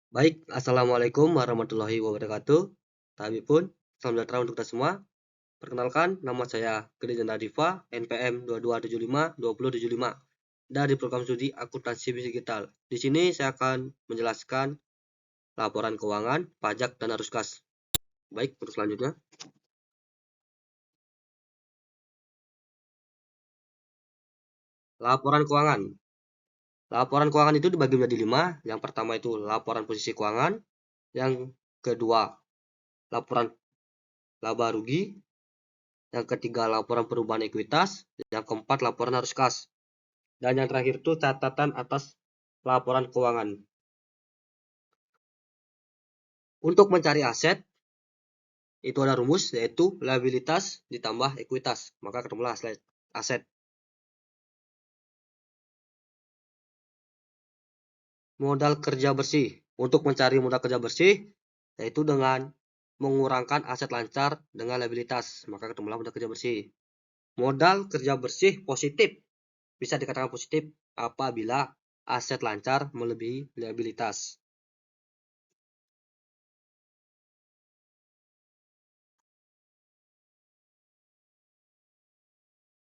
Baik, Assalamualaikum warahmatullahi wabarakatuh. Kami pun, selamat datang untuk kita semua. Perkenalkan, nama saya Gede Diva, NPM 2275-2075 dari program studi akuntansi bisnis digital. Di sini saya akan menjelaskan laporan keuangan, pajak, dan arus kas. Baik, untuk selanjutnya. Laporan keuangan. Laporan keuangan itu dibagi menjadi 5. Yang pertama itu laporan posisi keuangan. Yang kedua, laporan laba rugi. Yang ketiga, laporan perubahan ekuitas. Yang keempat, laporan arus kas. Dan yang terakhir itu catatan atas laporan keuangan. Untuk mencari aset, itu ada rumus, yaitu liabilitas ditambah ekuitas. Maka ketemulah aset. Modal kerja bersih. Untuk mencari modal kerja bersih, yaitu dengan mengurangkan aset lancar dengan liabilitas. Maka ketemulah modal kerja bersih. Modal kerja bersih positif. Bisa dikatakan positif apabila aset lancar melebihi liabilitas.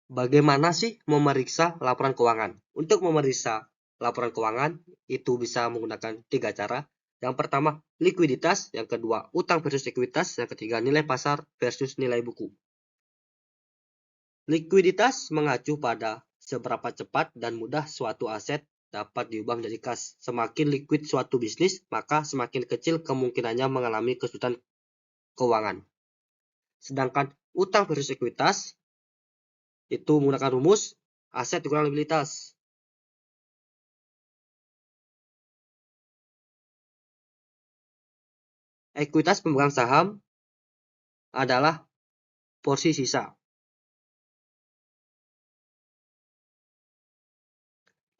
Bagaimana sih memeriksa laporan keuangan? Untuk memeriksa laporan keuangan itu bisa menggunakan 3 cara. Yang pertama, likuiditas. Yang kedua, utang versus ekuitas. Yang ketiga, nilai pasar versus nilai buku. Likuiditas mengacu pada seberapa cepat dan mudah suatu aset dapat diubah menjadi kas. Semakin liquid suatu bisnis, maka semakin kecil kemungkinannya mengalami kesulitan keuangan. Sedangkan utang versus ekuitas itu menggunakan rumus aset dikurang liabilitas. Ekuitas pemegang saham adalah porsi sisa.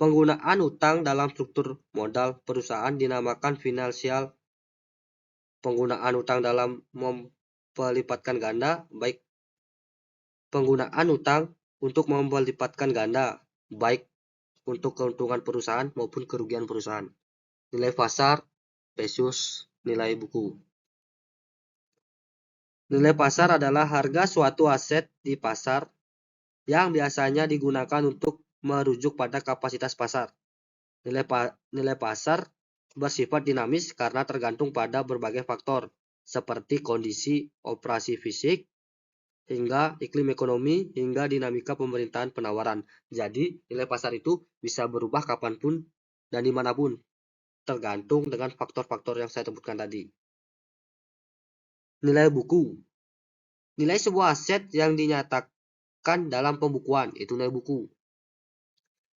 Penggunaan utang dalam struktur modal perusahaan dinamakan finansial. Penggunaan utang dalam melipatkan ganda, baik penggunaan utang untuk melipatkan ganda, baik untuk keuntungan perusahaan maupun kerugian perusahaan. Nilai pasar versus nilai buku. Nilai pasar adalah harga suatu aset di pasar yang biasanya digunakan untuk merujuk pada kapasitas pasar. Nilai pasar bersifat dinamis karena tergantung pada berbagai faktor seperti kondisi operasi fisik, hingga iklim ekonomi, hingga dinamika pemerintahan penawaran. Jadi nilai pasar itu bisa berubah kapanpun dan dimanapun, tergantung dengan faktor-faktor yang saya sebutkan tadi. Nilai buku. Nilai sebuah aset yang dinyatakan dalam pembukuan, itu nilai buku.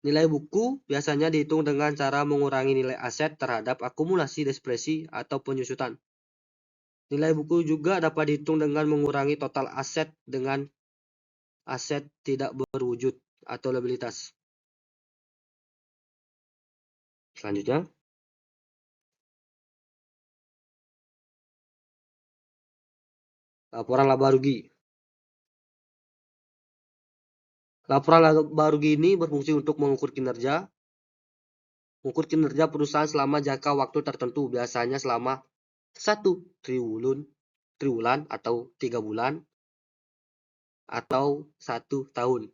Nilai buku biasanya dihitung dengan cara mengurangi nilai aset terhadap akumulasi depresiasi atau penyusutan. Nilai buku juga dapat dihitung dengan mengurangi total aset dengan aset tidak berwujud atau liabilitas. Selanjutnya, laporan laba rugi. Laporan laba rugi ini berfungsi untuk mengukur kinerja perusahaan selama jangka waktu tertentu, biasanya selama 1 triwulan atau 3 bulan atau 1 tahun.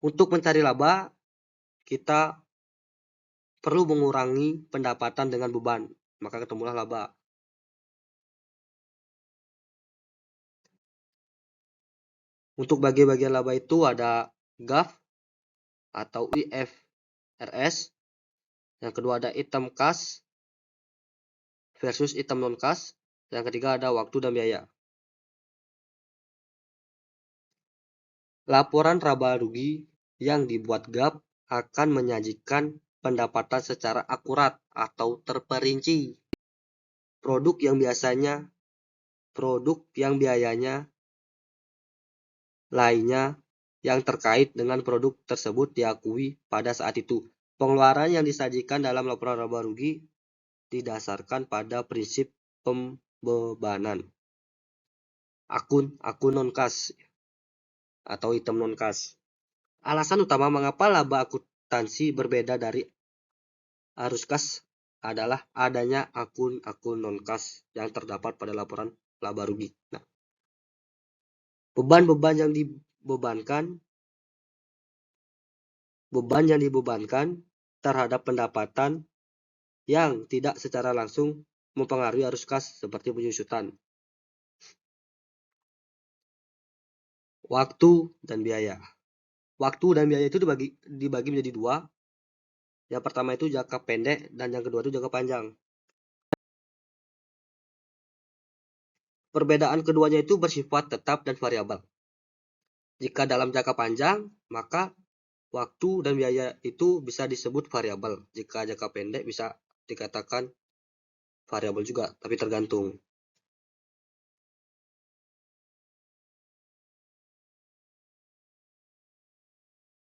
Untuk mencari laba, kita perlu mengurangi pendapatan dengan beban, maka ketemulah laba. Untuk bagian laba itu ada GAAP atau IFRS. Yang kedua ada item kas versus item non kas. Yang ketiga ada waktu dan biaya. Laporan laba rugi yang dibuat GAAP akan menyajikan pendapatan secara akurat atau terperinci. Produk yang biayanya lainnya yang terkait dengan produk tersebut diakui pada saat itu. Pengeluaran yang disajikan dalam laporan laba rugi didasarkan pada prinsip pembebanan. Akun non kas atau item non kas. Alasan utama mengapa laba akuntansi berbeda dari arus kas adalah adanya akun-akun non-kas yang terdapat pada laporan laba rugi. Nah, beban yang dibebankan terhadap pendapatan yang tidak secara langsung mempengaruhi arus kas seperti penyusutan, waktu dan biaya. Waktu dan biaya itu dibagi menjadi dua. Yang pertama itu jangka pendek dan yang kedua itu jangka panjang. Perbedaan keduanya itu bersifat tetap dan variabel. Jika dalam jangka panjang, maka waktu dan biaya itu bisa disebut variabel. Jika jangka pendek bisa dikatakan variabel juga, tapi tergantung.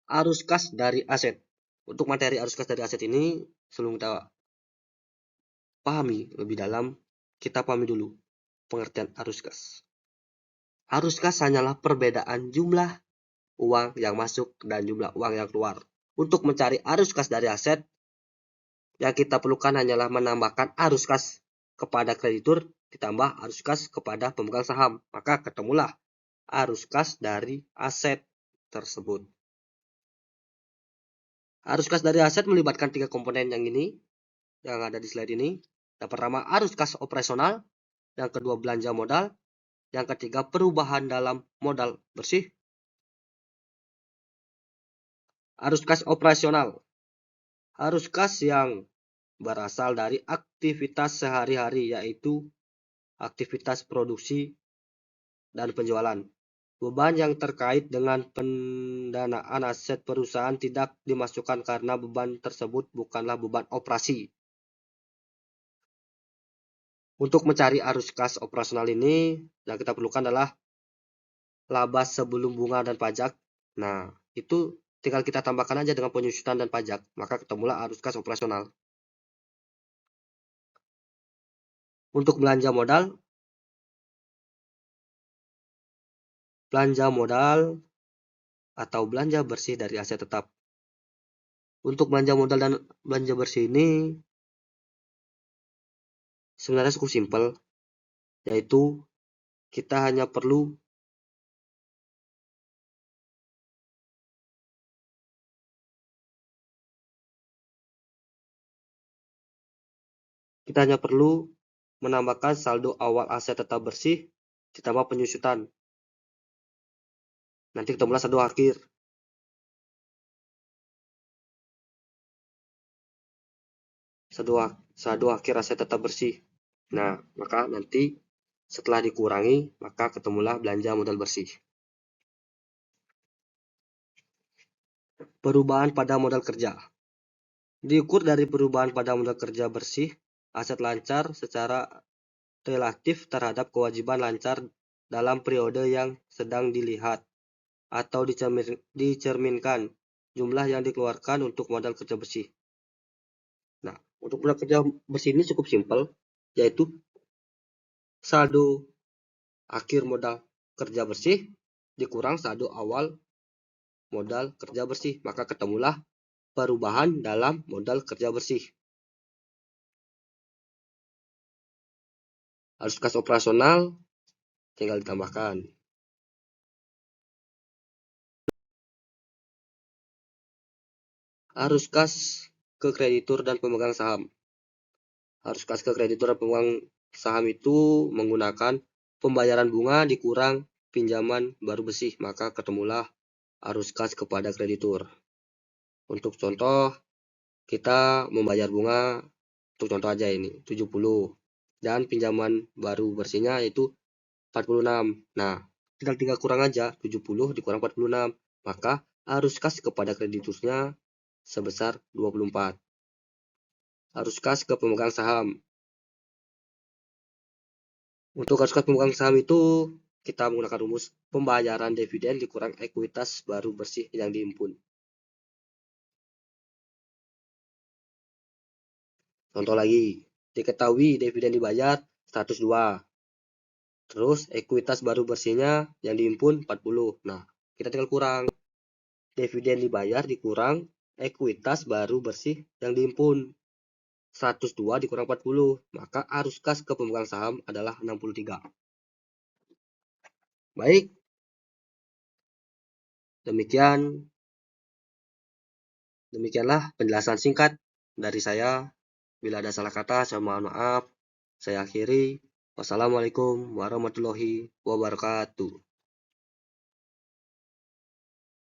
Arus kas dari aset. Untuk materi arus kas dari aset ini, sebelum kita pahami lebih dalam, kita pahami dulu pengertian arus kas. Arus kas hanyalah perbedaan jumlah uang yang masuk dan jumlah uang yang keluar. Untuk mencari arus kas dari aset, yang kita perlukan hanyalah menambahkan arus kas kepada kreditur ditambah arus kas kepada pemegang saham. Maka ketemulah arus kas dari aset tersebut. Arus kas dari aset melibatkan 3 komponen yang ini, yang ada di slide ini. Yang pertama arus kas operasional, yang kedua belanja modal, yang ketiga perubahan dalam modal bersih. Arus kas operasional. Arus kas yang berasal dari aktivitas sehari-hari, yaitu aktivitas produksi dan penjualan. Beban yang terkait dengan pendanaan aset perusahaan tidak dimasukkan karena beban tersebut bukanlah beban operasi. Untuk mencari arus kas operasional ini, yang kita perlukan adalah laba sebelum bunga dan pajak. Nah, itu tinggal kita tambahkan aja dengan penyusutan dan pajak, maka ketemulah arus kas operasional. Untuk belanja modal atau belanja bersih dari aset tetap. Untuk belanja modal dan belanja bersih ini sebenarnya cukup simpel, yaitu kita hanya perlu menambahkan saldo awal aset tetap bersih ditambah penyusutan. Nanti ketemulah saldo akhir. Saldo akhir aset tetap bersih. Nah, maka nanti setelah dikurangi, maka ketemulah belanja modal bersih. Perubahan pada modal kerja. Diukur dari perubahan pada modal kerja bersih, aset lancar secara relatif terhadap kewajiban lancar dalam periode yang sedang dilihat, atau dicerminkan jumlah yang dikeluarkan untuk modal kerja bersih. Nah, untuk modal kerja bersih ini cukup simpel, yaitu saldo akhir modal kerja bersih dikurang saldo awal modal kerja bersih, maka ketemulah perubahan dalam modal kerja bersih. Arus kas operasional tinggal ditambahkan. Arus kas ke kreditur dan pemegang saham. Arus kas ke kreditur dan pemegang saham itu menggunakan pembayaran bunga dikurang pinjaman baru bersih, maka ketemulah arus kas kepada kreditur. Untuk contoh, kita membayar bunga, untuk contoh aja ini, 70. Dan pinjaman baru bersihnya itu 46. Nah, tinggal kurang aja, 70 dikurang 46. Maka arus kas kepada krediturnya sebesar 24. Arus kas ke pemegang saham. Untuk arus kas pemegang saham itu kita menggunakan rumus pembayaran dividen dikurang ekuitas baru bersih yang dihimpun. Contoh lagi, diketahui dividen dibayar 102. Terus ekuitas baru bersihnya yang dihimpun 40. Nah, kita tinggal kurang. Dividen dibayar dikurang ekuitas baru bersih yang dihimpun. 102 dikurang 40, maka arus kas ke pemegang saham adalah 63. Baik, demikianlah penjelasan singkat dari saya. Bila ada salah kata, saya mohon maaf. Saya akhiri. Wassalamualaikum warahmatullahi wabarakatuh.